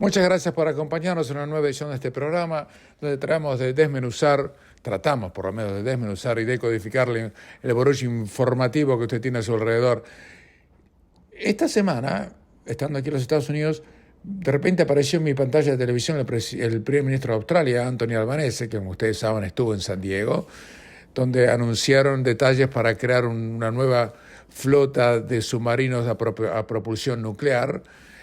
Muchas gracias por acompañarnos en una nueva edición de este programa, donde tratamos por lo menos de desmenuzar y decodificar el borollo informativo que usted tiene a su alrededor. Esta semana, estando aquí en los Estados Unidos, de repente apareció en mi pantalla de televisión el primer ministro de Australia, Anthony Albanese, que como ustedes saben estuvo en San Diego, donde anunciaron detalles para crear una nueva flota de submarinos a propulsión nuclear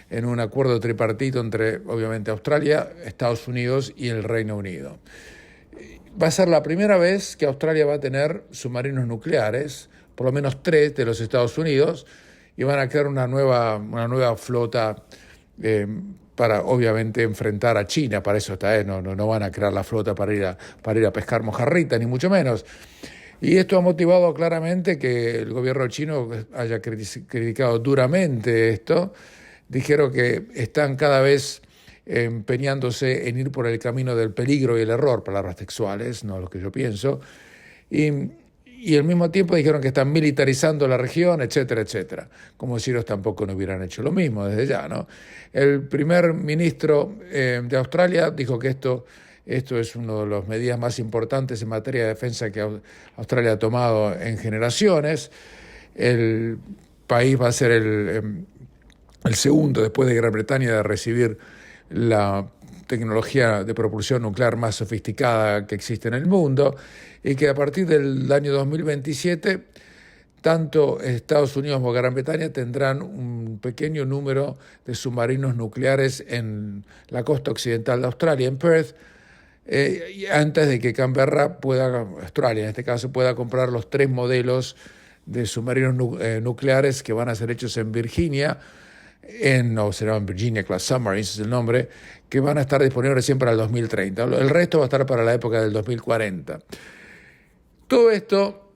en un acuerdo tripartito entre, obviamente, Australia, Estados Unidos y el Reino Unido. Va a ser la primera vez que Australia va a tener submarinos nucleares, por lo menos 3 de los Estados Unidos, y van a crear una nueva flota para, obviamente, enfrentar a China. Para eso está, no van a crear la flota para ir a pescar mojarrita, ni mucho menos. Y esto ha motivado claramente que el gobierno chino haya criticado duramente esto. Dijeron que están cada vez empeñándose en ir por el camino del peligro y el error, palabras textuales, no lo que yo pienso, y al mismo tiempo dijeron que están militarizando la región, etcétera, etcétera, como si ellos tampoco no hubieran hecho lo mismo desde ya, ¿no? El primer ministro de Australia dijo que esto es una de las medidas más importantes en materia de defensa que Australia ha tomado en generaciones. El país va a ser el segundo, después de Gran Bretaña, de recibir la tecnología de propulsión nuclear más sofisticada que existe en el mundo, y que a partir del año 2027, tanto Estados Unidos como Gran Bretaña tendrán un pequeño número de submarinos nucleares en la costa occidental de Australia, en Perth, antes de que Australia en este caso, pueda comprar los 3 modelos de submarinos nucleares que van a ser hechos en Virginia, será en Virginia Class Submarines, es el nombre, que van a estar disponibles siempre para el 2030. El resto va a estar para la época del 2040. Todo esto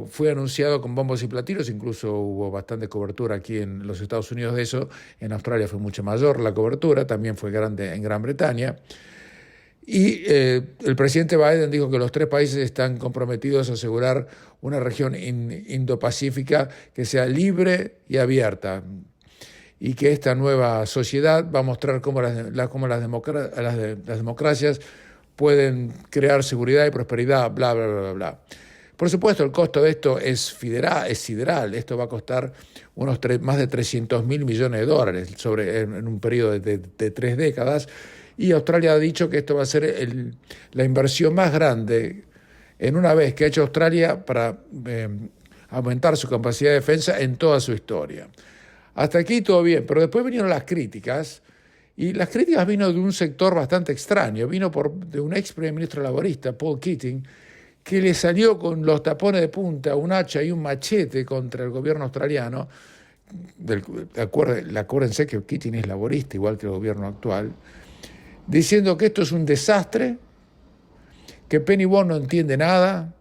fue anunciado con bombos y platillos, incluso hubo bastante cobertura aquí en los Estados Unidos de eso. En Australia fue mucho mayor la cobertura, también fue grande en Gran Bretaña. Y el presidente Biden dijo que los 3 países están comprometidos a asegurar una región Indo-Pacífica que sea libre y abierta, y que esta nueva sociedad va a mostrar cómo las democracias pueden crear seguridad y prosperidad, bla, bla, bla, bla. Por supuesto, el costo de esto es sideral. Esto va a costar más de $300 mil millones en un periodo de 3 décadas, y Australia ha dicho que esto va a ser la inversión más grande en una vez que ha hecho Australia para aumentar su capacidad de defensa en toda su historia. Hasta aquí todo bien, pero después vinieron las críticas, y las críticas vino de un sector bastante extraño. Vino de un ex primer ministro laborista, Paul Keating, que le salió con los tapones de punta, un hacha y un machete contra el gobierno australiano. Acuérdense que Keating es laborista, igual que el gobierno actual, diciendo que esto es un desastre, que Penny Wong no entiende nada,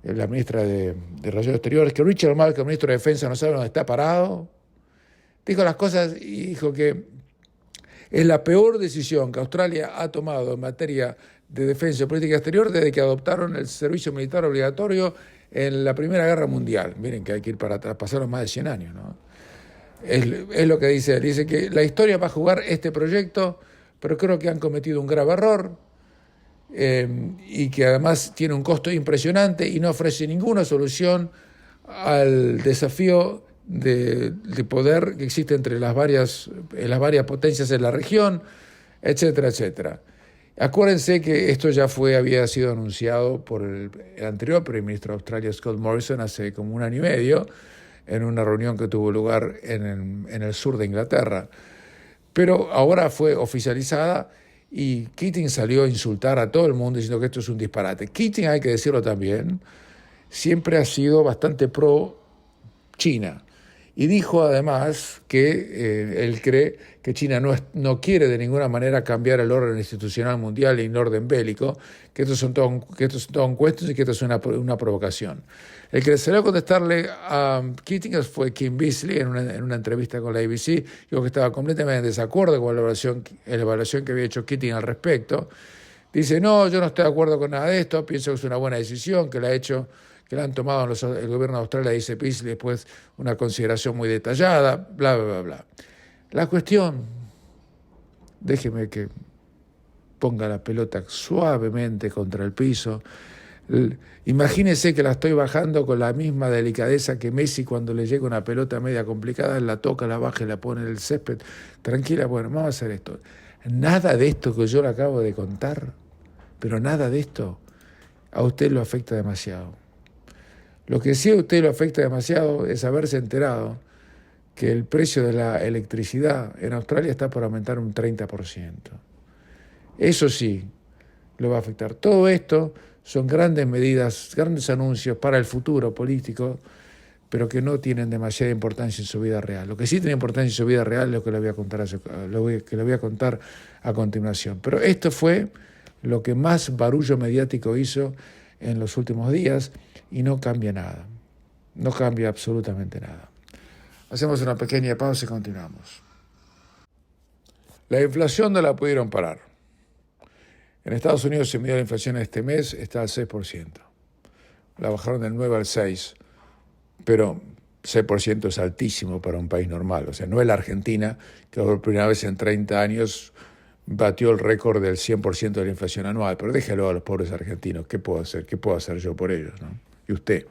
la ministra de Relaciones Exteriores, que Richard Marles, el ministro de Defensa, no sabe dónde está parado. Dijo las cosas y dijo que es la peor decisión que Australia ha tomado en materia de defensa y política exterior desde que adoptaron el servicio militar obligatorio en la Primera Guerra Mundial. Miren que hay que ir para atrás, pasaron más de 100 años, ¿no? Es lo que dice él. Dice que la historia va a jugar este proyecto, pero creo que han cometido un grave error, y que además tiene un costo impresionante y no ofrece ninguna solución al desafío de poder que existe entre las varias potencias en la región, etcétera, etcétera. Acuérdense que esto ya había sido anunciado por el anterior primer ministro de Australia, Scott Morrison, hace como 1 año y medio, en una reunión que tuvo lugar en el sur de Inglaterra. Pero ahora fue oficializada, y Keating salió a insultar a todo el mundo diciendo que esto es un disparate. Keating, hay que decirlo también, siempre ha sido bastante pro China. Y dijo además que él cree que China no quiere de ninguna manera cambiar el orden institucional mundial y el orden bélico, que estos son todos cuentos y que esto es una provocación. El que salió a contestarle a Keating fue Kim Beazley en una entrevista con la ABC. Dijo que estaba completamente en desacuerdo con la evaluación que había hecho Keating al respecto. Dice, no, yo no estoy de acuerdo con nada de esto, pienso que es una buena decisión, que la han tomado el gobierno de Australia, dice Beazley, después una consideración muy detallada, bla, bla, bla, bla. La cuestión déjeme que ponga la pelota suavemente contra el piso. Imagínese que la estoy bajando con la misma delicadeza que Messi cuando le llega una pelota media complicada, la toca, la baja y la pone en el césped. Tranquila, bueno, vamos a hacer esto. Nada de esto que yo le acabo de contar, pero nada de esto a usted lo afecta demasiado. Lo que sí a usted lo afecta demasiado es haberse enterado que el precio de la electricidad en Australia está por aumentar un 30%. Eso sí lo va a afectar. Todo esto son grandes medidas, grandes anuncios para el futuro político, pero que no tienen demasiada importancia en su vida real. Lo que sí tiene importancia en su vida real es lo que le voy a contar a continuación. Pero esto fue lo que más barullo mediático hizo en los últimos días y no cambia nada. No cambia absolutamente nada. Hacemos una pequeña pausa y continuamos. La inflación no la pudieron parar. En Estados Unidos se midió la inflación este mes, está al 6%. La bajaron del 9 al 6%, pero 6% es altísimo para un país normal. O sea, no es la Argentina, que por primera vez en 30 años batió el récord del 100% de la inflación anual. Pero déjalo a los pobres argentinos. ¿Qué puedo hacer? ¿Qué puedo hacer yo por ellos, ¿no? Y usted.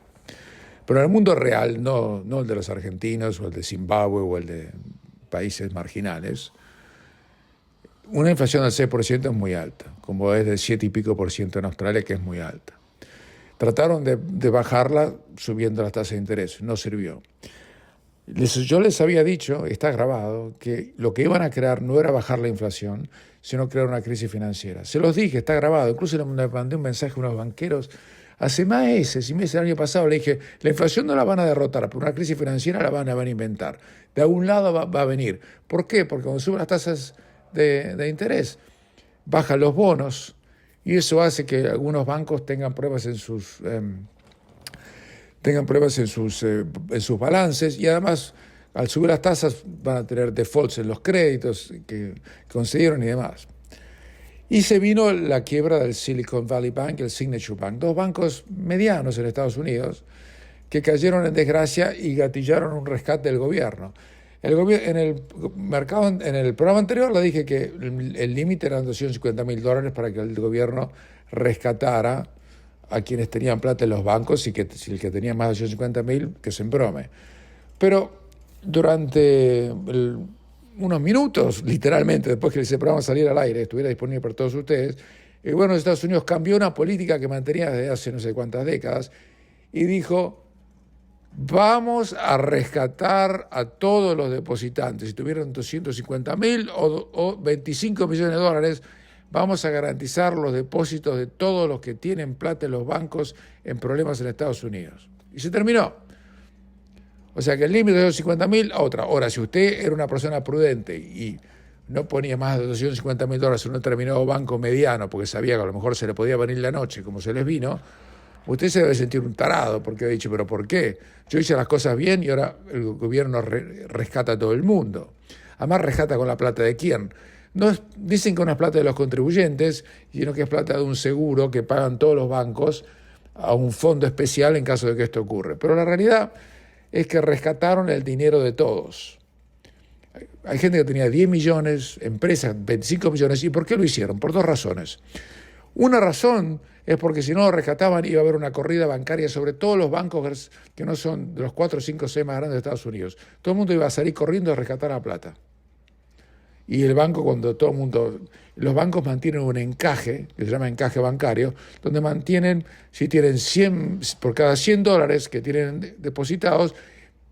Pero en el mundo real, no el de los argentinos o el de Zimbabue o el de países marginales, una inflación del 6% es muy alta, como es del 7 y pico por ciento en Australia, que es muy alta. Trataron de bajarla subiendo las tasas de interés, no sirvió. Yo les había dicho, está grabado, que lo que iban a crear no era bajar la inflación, sino crear una crisis financiera. Se los dije, está grabado. Incluso le mandé un mensaje a unos banqueros hace meses el año pasado. Le dije, la inflación no la van a derrotar, pero una crisis financiera la van a inventar. De algún lado va a venir. ¿Por qué? Porque cuando suben las tasas de interés, bajan los bonos y eso hace que algunos bancos tengan pruebas en sus balances y además al subir las tasas van a tener defaults en los créditos que concedieron y demás. Y se vino la quiebra del Silicon Valley Bank y el Signature Bank, dos bancos medianos en Estados Unidos que cayeron en desgracia y gatillaron un rescate del gobierno. En el programa anterior le dije que el límite eran $250,000 para que el gobierno rescatara a quienes tenían plata en los bancos y que si el que tenía más de $250,000 que se embrome. Pero durante unos minutos, literalmente, después que ese programa saliera al aire, estuviera disponible para todos ustedes, el gobierno de Estados Unidos cambió una política que mantenía desde hace no sé cuántas décadas y dijo: vamos a rescatar a todos los depositantes. Si tuvieran 250,000 o 25 millones de dólares, vamos a garantizar los depósitos de todos los que tienen plata en los bancos en problemas en Estados Unidos. Y se terminó. O sea que el límite de 250,000 a otra. Ahora, si usted era una persona prudente y no ponía más de $250,000 en un determinado banco mediano porque sabía que a lo mejor se le podía venir la noche como se les vino, usted se debe sentir un tarado porque ha dicho, ¿pero por qué? Yo hice las cosas bien y ahora el gobierno rescata a todo el mundo. Además, rescata con la plata de quién. No dicen que no es plata de los contribuyentes, sino que es plata de un seguro que pagan todos los bancos a un fondo especial en caso de que esto ocurra. Pero la realidad es que rescataron el dinero de todos. Hay gente que tenía 10 millones, empresas 25 millones. ¿Y por qué lo hicieron? Por dos razones. Una razón es porque si no lo rescataban iba a haber una corrida bancaria sobre todos los bancos que no son de los 4, 5, 6 más grandes de Estados Unidos. Todo el mundo iba a salir corriendo a rescatar la plata. Y el banco, los bancos mantienen un encaje, que se llama encaje bancario, donde mantienen, si tienen 100, por cada $100 que tienen depositados,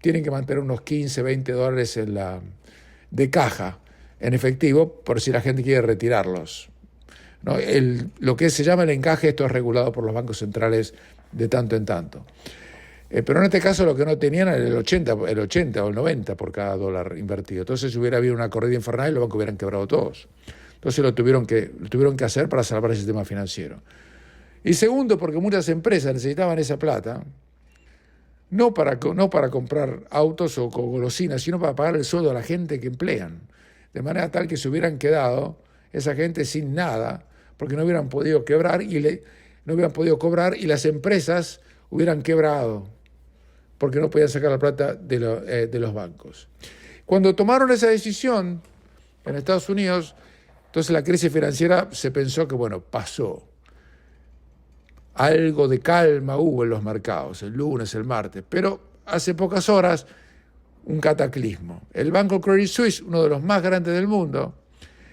tienen que mantener unos 15, 20 dólares de caja en efectivo, por si la gente quiere retirarlos. ¿No? Lo que se llama el encaje, esto es regulado por los bancos centrales de tanto en tanto. Pero en este caso lo que no tenían era el 80 o el 90 por cada dólar invertido. Entonces, si hubiera habido una corrida infernal, los bancos hubieran quebrado todos. Entonces lo tuvieron que hacer para salvar el sistema financiero. Y segundo, porque muchas empresas necesitaban esa plata, no para comprar autos o golosinas, sino para pagar el sueldo a la gente que emplean. De manera tal que se hubieran quedado esa gente sin nada, porque no hubieran podido cobrar y las empresas hubieran quebrado, porque no podían sacar la plata de los bancos. Cuando tomaron esa decisión en Estados Unidos, Entonces la crisis financiera se pensó que, bueno, pasó. Algo de calma hubo en los mercados, el lunes, el martes, pero hace pocas horas un cataclismo. El banco Credit Suisse, uno de los más grandes del mundo,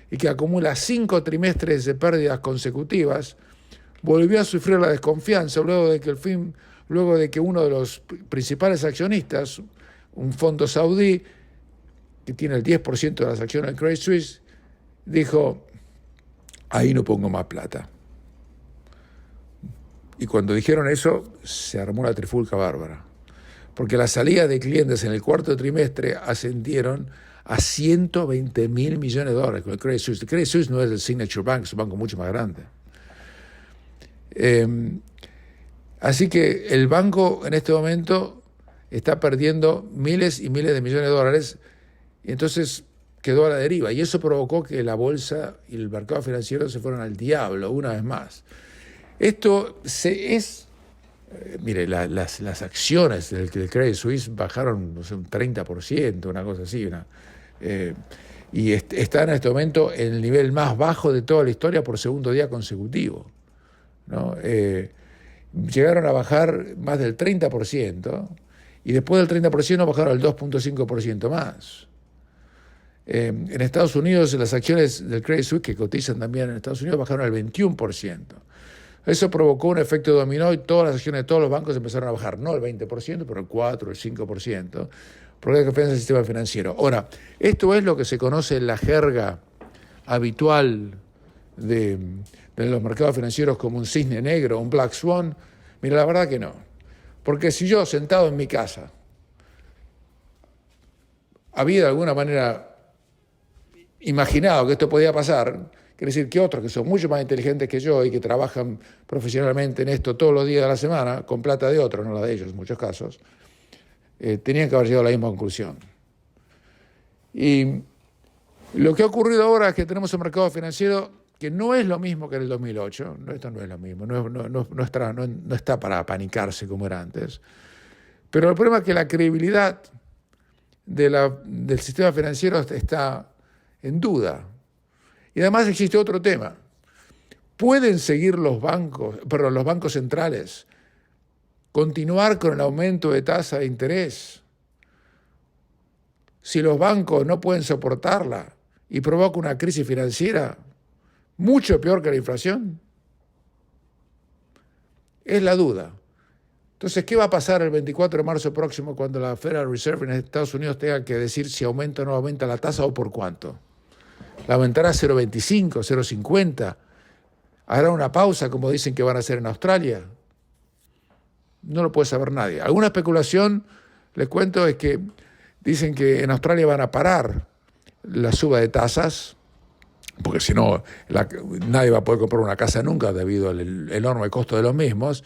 y que acumula 5 trimestres de pérdidas consecutivas, volvió a sufrir la desconfianza luego de que uno de los principales accionistas, un fondo saudí, que tiene el 10% de las acciones de Credit Suisse, dijo, ahí no pongo más plata. Y cuando dijeron eso, se armó la trifulca bárbara. Porque las salidas de clientes en el cuarto trimestre ascendieron a 120.000 millones de dólares con el Credit Suisse. El Credit Suisse no es el Signature Bank, es un banco mucho más grande. Así que el banco en este momento está perdiendo miles y miles de millones de dólares y entonces quedó a la deriva. Y eso provocó que la bolsa y el mercado financiero se fueran al diablo una vez más. Esto mire, las acciones del Credit Suisse bajaron, no sé, un 30%, una cosa así. Y está en este momento en el nivel más bajo de toda la historia por segundo día consecutivo, ¿no? Llegaron a bajar más del 30% y después del 30% bajaron al 2.5% más. En Estados Unidos las acciones del Credit Suisse que cotizan también en Estados Unidos bajaron al 21%. Eso provocó un efecto dominó y todas las acciones de todos los bancos empezaron a bajar, no el 20%, pero el 4%, el 5%, porque hay confianza en el sistema financiero. Ahora, esto es lo que se conoce en la jerga habitual de los mercados financieros como un cisne negro, un black swan. Mira, la verdad que no. Porque si yo, sentado en mi casa, había de alguna manera imaginado que esto podía pasar, quiere decir que otros que son mucho más inteligentes que yo y que trabajan profesionalmente en esto todos los días de la semana, con plata de otros, no la de ellos en muchos casos, tenían que haber llegado a la misma conclusión. Y lo que ha ocurrido ahora es que tenemos un mercado financiero que no es lo mismo que en el 2008, esto no es lo mismo, no está para panicarse como era antes, pero el problema es que la credibilidad del sistema financiero está en duda. Y además existe otro tema. ¿Pueden seguir los bancos centrales continuar con el aumento de tasa de interés si los bancos no pueden soportarla y provoca una crisis financiera mucho peor que la inflación? Es la duda. Entonces, ¿qué va a pasar el 24 de marzo próximo cuando la Federal Reserve en Estados Unidos tenga que decir si aumenta o no aumenta la tasa o por cuánto? ¿La aumentará a 0,25, 0,50? ¿Hará una pausa como dicen que van a hacer en Australia? No lo puede saber nadie. Alguna especulación, les cuento, es que dicen que en Australia van a parar la suba de tasas, porque si no, nadie va a poder comprar una casa nunca debido al enorme costo de los mismos.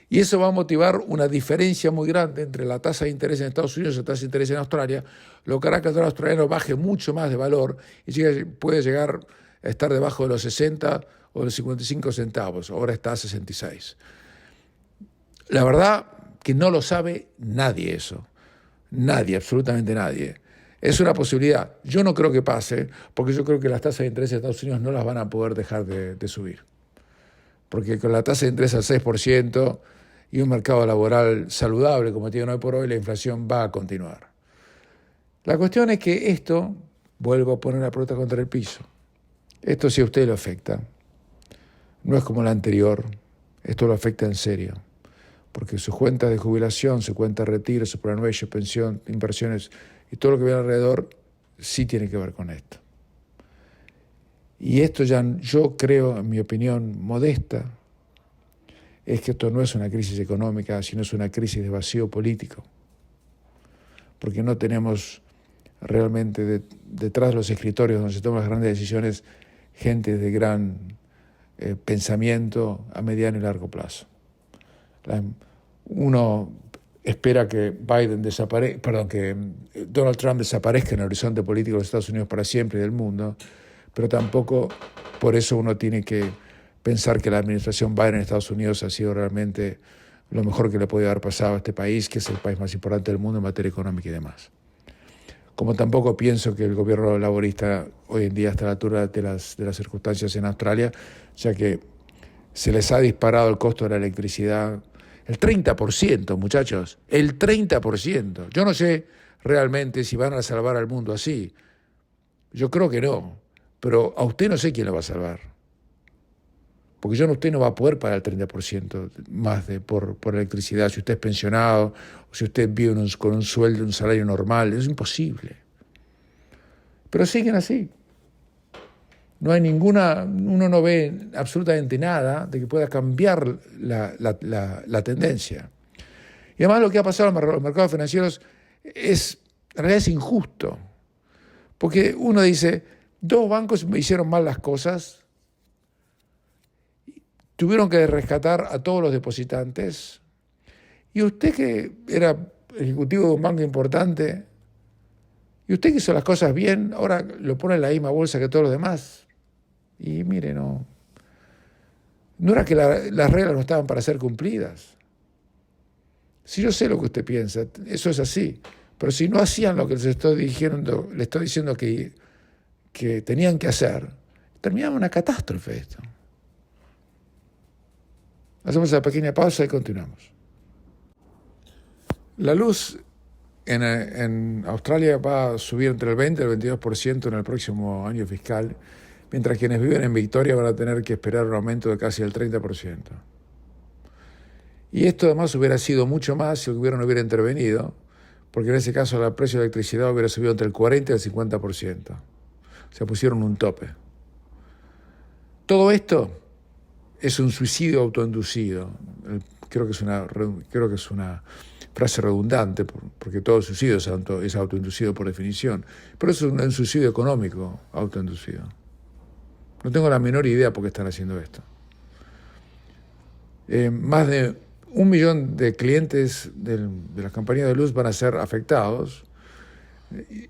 Y eso va a motivar una diferencia muy grande entre la tasa de interés en Estados Unidos y la tasa de interés en Australia, lo que hará que el dólar australiano baje mucho más de valor y puede llegar a estar debajo de los 60 o de los 55 centavos. Ahora está a 66. La verdad que no lo sabe nadie eso. Nadie, absolutamente nadie. Es una posibilidad. Yo no creo que pase, porque yo creo que las tasas de interés en Estados Unidos no las van a poder dejar de subir. Porque con la tasa de interés al 6% y un mercado laboral saludable como tiene hoy por hoy, la inflación va a continuar. La cuestión es que esto, vuelvo a poner la pelota contra el piso, esto si a usted lo afecta, no es como la anterior, esto lo afecta en serio, porque sus cuentas de jubilación, su cuenta de retiro, su superannuation, pensión, inversiones y todo lo que viene alrededor, sí tiene que ver con esto. Y esto ya, yo creo, en mi opinión modesta, es que esto no es una crisis económica, sino es una crisis de vacío político. Porque no tenemos realmente detrás de los escritorios donde se toman las grandes decisiones gente de gran pensamiento a mediano y largo plazo. Uno espera que que Donald Trump desaparezca en el horizonte político de los Estados Unidos para siempre y del mundo, pero tampoco por eso uno tiene que pensar que la administración Biden en Estados Unidos ha sido realmente lo mejor que le podía haber pasado a este país, que es el país más importante del mundo en materia económica y demás. como tampoco pienso que el gobierno laborista hoy en día está a la altura de las circunstancias en Australia, ya que se les ha disparado el costo de la electricidad. El 30%, muchachos, el 30%. Yo no sé realmente si van a salvar al mundo así. Yo creo que no, pero a usted no sé quién lo va a salvar. Porque usted no va a poder pagar el 30% más por electricidad si usted es pensionado o si usted vive con un sueldo, un salario normal. Es imposible. Pero siguen así. No hay uno no ve absolutamente nada de que pueda cambiar la tendencia. Y además lo que ha pasado en los mercados financieros en realidad es injusto. Porque uno dice, dos bancos me hicieron mal las cosas, tuvieron que rescatar a todos los depositantes, y usted que era ejecutivo de un banco importante, y usted que hizo las cosas bien, ahora lo pone en la misma bolsa que todos los demás. Y mire, no era que las reglas no estaban para ser cumplidas. Si yo sé lo que usted piensa, eso es así. Pero si no hacían lo que les estoy diciendo que tenían que hacer, terminaba una catástrofe esto. Hacemos una pequeña pausa y continuamos. La luz en Australia va a subir entre el 20 y el 22% en el próximo año fiscal, mientras quienes viven en Victoria van a tener que esperar un aumento de casi el 30%. Y esto además hubiera sido mucho más si el gobierno no hubiera intervenido, porque en ese caso el precio de la electricidad hubiera subido entre el 40 y el 50%. Se pusieron un tope. Todo esto es un suicidio autoinducido. Creo que es una frase redundante, porque todo suicidio es autoinducido por definición, pero es un suicidio económico autoinducido. No tengo la menor idea por qué están haciendo esto. Más de 1 millón de clientes de las compañías de luz van a ser afectados,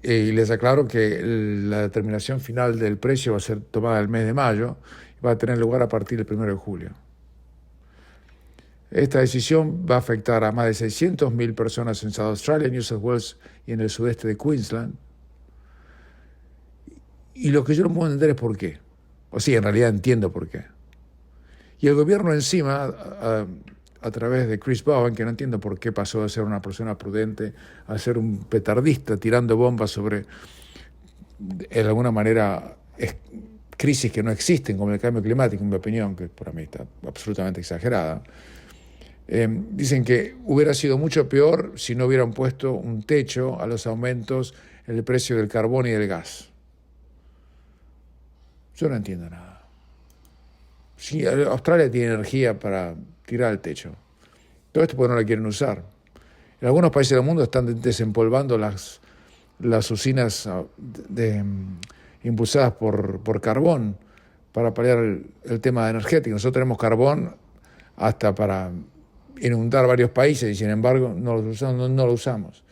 y les aclaro que la determinación final del precio va a ser tomada el mes de mayo y va a tener lugar a partir del 1 de julio. Esta decisión va a afectar a más de 600.000 personas en South Australia, New South Wales y en el sudeste de Queensland. Y lo que yo no puedo entender es por qué. O sí, en realidad entiendo por qué. Y el gobierno encima, a través de Chris Bowen, que no entiendo por qué pasó de ser una persona prudente a ser un petardista tirando bombas sobre, de alguna manera, crisis que no existen, como el cambio climático, en mi opinión, que para mí está absolutamente exagerada. Dicen que hubiera sido mucho peor si no hubieran puesto un techo a los aumentos en el precio del carbón y del gas. Yo no entiendo nada. Si Australia tiene energía para tirar al techo, todo esto porque no la quieren usar. En algunos países del mundo están desempolvando las usinas impulsadas por carbón para paliar el tema energético. Nosotros tenemos carbón hasta para inundar varios países y sin embargo no lo usamos.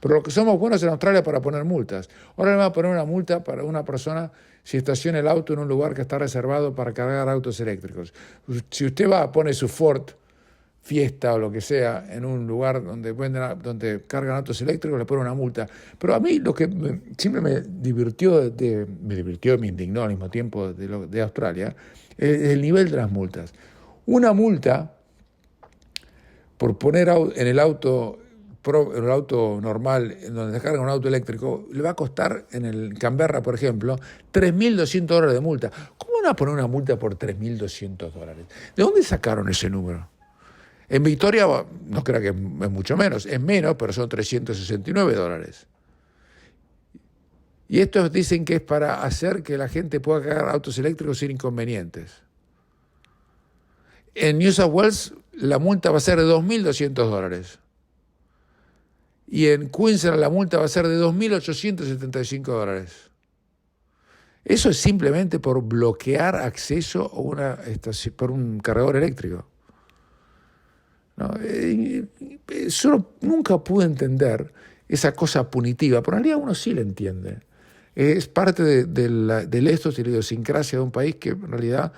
Pero lo que somos buenos en Australia para poner multas. Ahora le van a poner una multa para una persona si estaciona el auto en un lugar que está reservado para cargar autos eléctricos. Si usted pone su Ford Fiesta o lo que sea en un lugar donde cargan autos eléctricos, le ponen una multa. Pero a mí lo que siempre me divirtió y me indignó al mismo tiempo de Australia es el nivel de las multas. Una multa por poner en el auto normal, en donde se carga un auto eléctrico, le va a costar en Canberra, por ejemplo, $3.200 de multa. ¿Cómo van a poner una multa por $3.200? ¿De dónde sacaron ese número? En Victoria, no creo que es mucho menos, es menos, pero son $369. Y estos dicen que es para hacer que la gente pueda cargar autos eléctricos sin inconvenientes. En New South Wales la multa va a ser de $2.200. Y en Queensland la multa va a ser de $2.875. Eso es simplemente por bloquear acceso por un cargador eléctrico. ¿No? Yo nunca pude entender esa cosa punitiva, pero en realidad uno sí la entiende. Es parte del estos y la idiosincrasia de un país que en realidad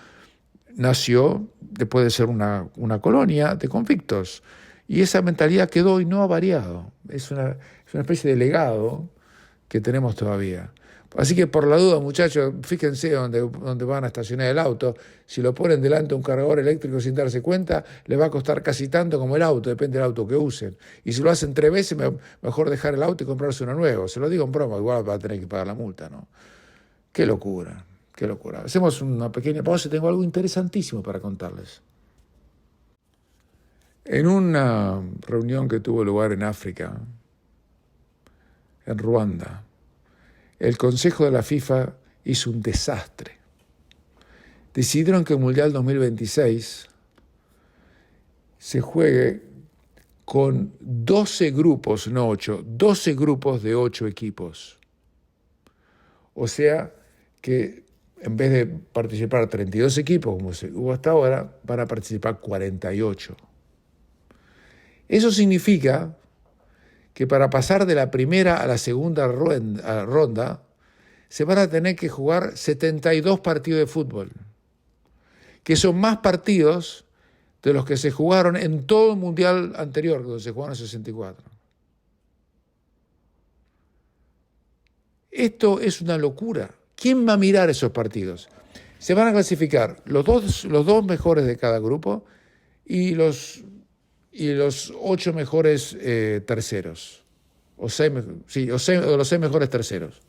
nació después de ser una colonia de convictos. Y esa mentalidad quedó y no ha variado. Es una especie de legado que tenemos todavía. Así que por la duda, muchachos, fíjense dónde van a estacionar el auto. Si lo ponen delante de un cargador eléctrico sin darse cuenta, les va a costar casi tanto como el auto, depende del auto que usen. Y si lo hacen 3 veces, mejor dejar el auto y comprarse uno nuevo. Se lo digo en broma, igual va a tener que pagar la multa, ¿no? Qué locura, qué locura. Hacemos una pequeña pausa y tengo algo interesantísimo para contarles. En una reunión que tuvo lugar en África, en Ruanda, el Consejo de la FIFA hizo un desastre. Decidieron que el Mundial 2026 se juegue con 12 grupos, no 8, 12 grupos de 8 equipos. O sea que en vez de participar 32 equipos, como se hubo hasta ahora, van a participar 48. Eso significa que para pasar de la primera a la segunda ronda se van a tener que jugar 72 partidos de fútbol, que son más partidos de los que se jugaron en todo el Mundial anterior, donde se jugaron 64. Esto es una locura. ¿Quién va a mirar esos partidos? Se van a clasificar los dos mejores de cada grupo y los 8 mejores terceros, los 6 mejores terceros,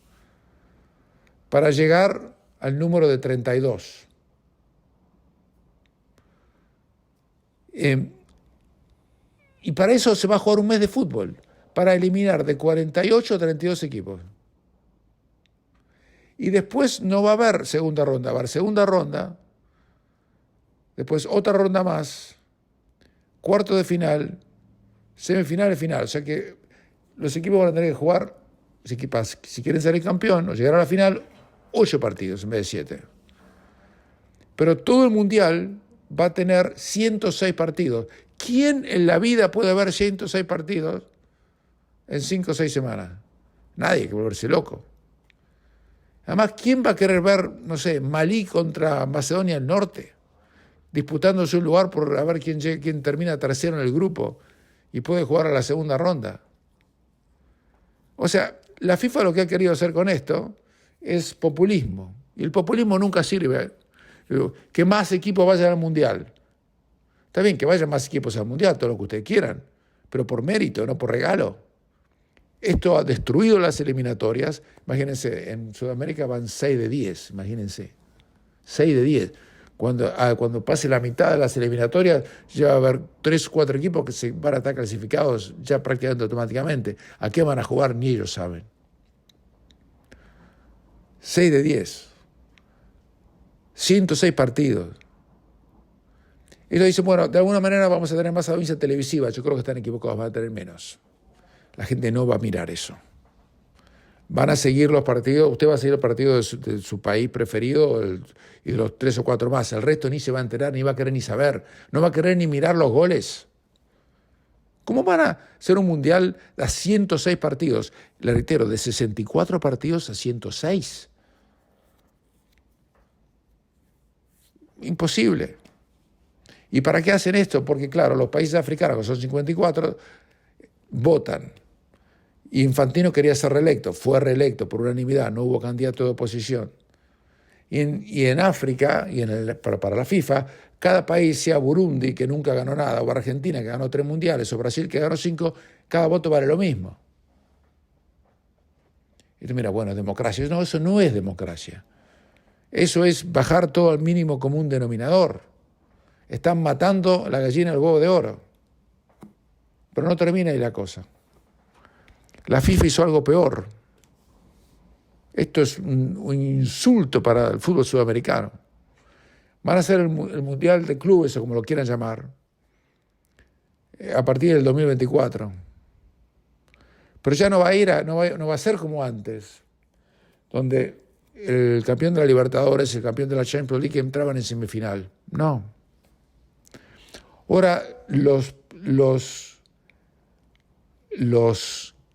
para llegar al número de 32. Y para eso se va a jugar un mes de fútbol, para eliminar de 48 a 32 equipos. Y después no va a haber segunda ronda, va a haber segunda ronda, después otra ronda más, cuarto de final, semifinal y final. O sea que los equipos van a tener que jugar, si quieren salir campeón o llegar a la final, 8 partidos en vez de 7. Pero todo el Mundial va a tener 106 partidos. ¿Quién en la vida puede ver 106 partidos en 5 o 6 semanas? Nadie, hay que volverse loco. Además, ¿quién va a querer ver, no sé, Malí contra Macedonia del Norte, disputándose un lugar por a ver quién termina tercero en el grupo y puede jugar a la segunda ronda? O sea, la FIFA lo que ha querido hacer con esto es populismo. Y el populismo nunca sirve. Que más equipos vayan al Mundial. Está bien que vayan más equipos al Mundial, todo lo que ustedes quieran, pero por mérito, no por regalo. Esto ha destruido las eliminatorias. Imagínense, en Sudamérica van 6 de 10, imagínense. 6 de 10. Cuando pase la mitad de las eliminatorias, ya va a haber 3 o 4 equipos que se van a estar clasificados ya prácticamente automáticamente. ¿A qué van a jugar? Ni ellos saben. 6 de 10. 106 partidos. Ellos dicen, bueno, de alguna manera vamos a tener más audiencia televisiva. Yo creo que están equivocados, van a tener menos. La gente no va a mirar eso. Van a seguir los partidos, usted va a seguir el partido de su país preferido y de los 3 o 4 más. El resto ni se va a enterar, ni va a querer ni saber. No va a querer ni mirar los goles. ¿Cómo van a hacer un mundial a 106 partidos? Le reitero, de 64 partidos a 106. Imposible. ¿Y para qué hacen esto? Porque, claro, los países africanos, que son 54, votan. Y Infantino quería ser reelecto, fue reelecto por unanimidad, no hubo candidato de oposición. Y en África, para la FIFA, cada país, sea Burundi, que nunca ganó nada, o Argentina, que ganó 3 mundiales, o Brasil, que ganó 5, cada voto vale lo mismo. Y tú mira, bueno, democracia. No, eso no es democracia. Eso es bajar todo al mínimo común denominador. Están matando la gallina del huevo de oro. Pero no termina ahí la cosa. La FIFA hizo algo peor. Esto es un insulto para el fútbol sudamericano. Van a hacer el Mundial de Clubes, o como lo quieran llamar, a partir del 2024. Pero ya no va a ser como antes, donde el campeón de la Libertadores, el campeón de la Champions League entraban en semifinal. No. Ahora los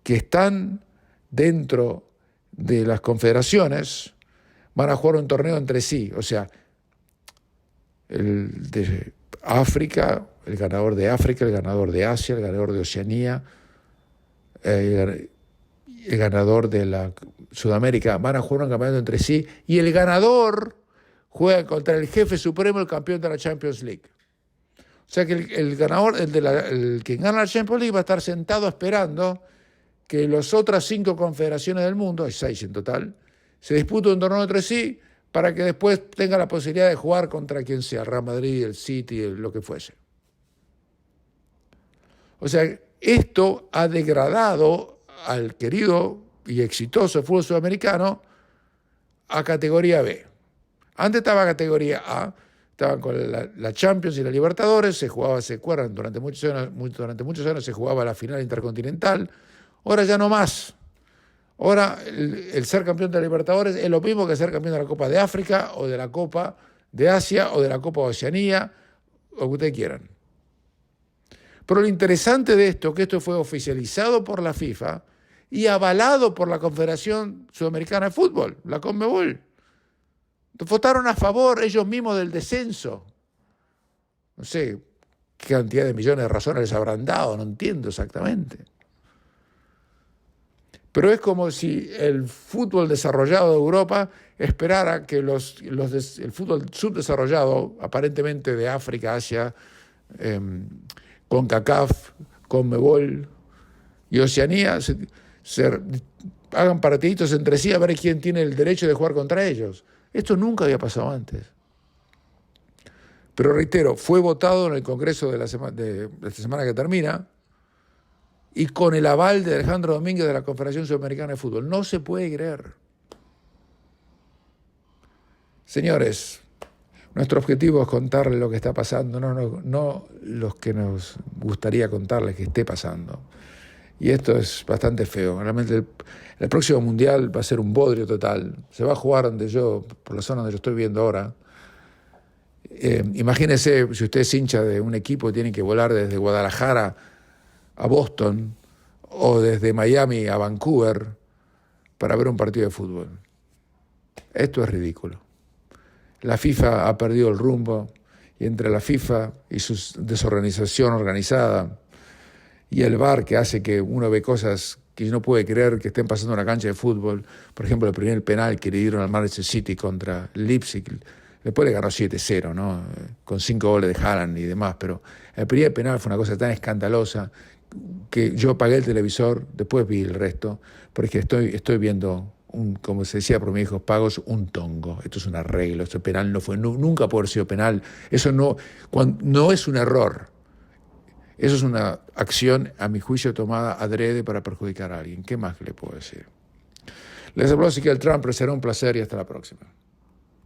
que están dentro de las confederaciones van a jugar un torneo entre sí, o sea, el de África, el ganador de África, el ganador de Asia, el ganador de Oceanía, el ganador de la Sudamérica van a jugar un campeonato entre sí y el ganador juega contra el jefe supremo, el campeón de la Champions League. O sea que el ganador, el que gana la Champions League va a estar sentado esperando que las otras 5 confederaciones del mundo, hay 6 en total, se disputen un torneo entre sí para que después tenga la posibilidad de jugar contra quien sea, el Real Madrid, el City, lo que fuese. O sea, esto ha degradado al querido y exitoso fútbol sudamericano a categoría B. Antes estaba categoría A, estaban con la Champions y la Libertadores, se jugaba, se acuerdan, durante muchos años se jugaba la final intercontinental, ahora ya no más. Ahora el ser campeón de la Libertadores es lo mismo que ser campeón de la Copa de África o de la Copa de Asia o de la Copa de Oceanía, o que ustedes quieran. Pero lo interesante de esto es que esto fue oficializado por la FIFA y avalado por la Confederación Sudamericana de Fútbol, la CONMEBOL. Votaron a favor ellos mismos del descenso. No sé qué cantidad de millones de razones les habrán dado, no entiendo exactamente. Pero es como si el fútbol desarrollado de Europa esperara que el fútbol subdesarrollado, aparentemente de África, Asia, CONCACAF, CONMEBOL y Oceanía, se hagan partiditos entre sí a ver quién tiene el derecho de jugar contra ellos. Esto nunca había pasado antes. Pero reitero, fue votado en el Congreso de esta semana que termina y con el aval de Alejandro Domínguez de la Confederación Sudamericana de Fútbol. No se puede creer. Señores, nuestro objetivo es contarles lo que está pasando, no los que nos gustaría contarles que esté pasando. Y esto es bastante feo. Realmente el próximo Mundial va a ser un bodrio total. Se va a jugar por la zona donde yo estoy viviendo ahora. Imagínense si usted es hincha de un equipo y tiene que volar desde Guadalajara a Boston o desde Miami a Vancouver para ver un partido de fútbol. Esto es ridículo. La FIFA ha perdido el rumbo y entre la FIFA y su desorganización organizada y el VAR que hace que uno ve cosas que no puede creer que estén pasando en una cancha de fútbol. Por ejemplo, el primer penal que le dieron al Manchester City contra Leipzig, después le ganó 7-0, ¿no? Con 5 goles de Haaland y demás, pero el primer penal fue una cosa tan escandalosa que yo apagué el televisor, después vi el resto, porque estoy viendo, como se decía por mis hijos pagos, un tongo. Esto es un arreglo, este penal no fue, nunca puede haber sido penal. Eso no es un error. Eso es una acción, a mi juicio, tomada adrede para perjudicar a alguien. ¿Qué más le puedo decir? Les habló Ezequiel Trump, será un placer y hasta la próxima.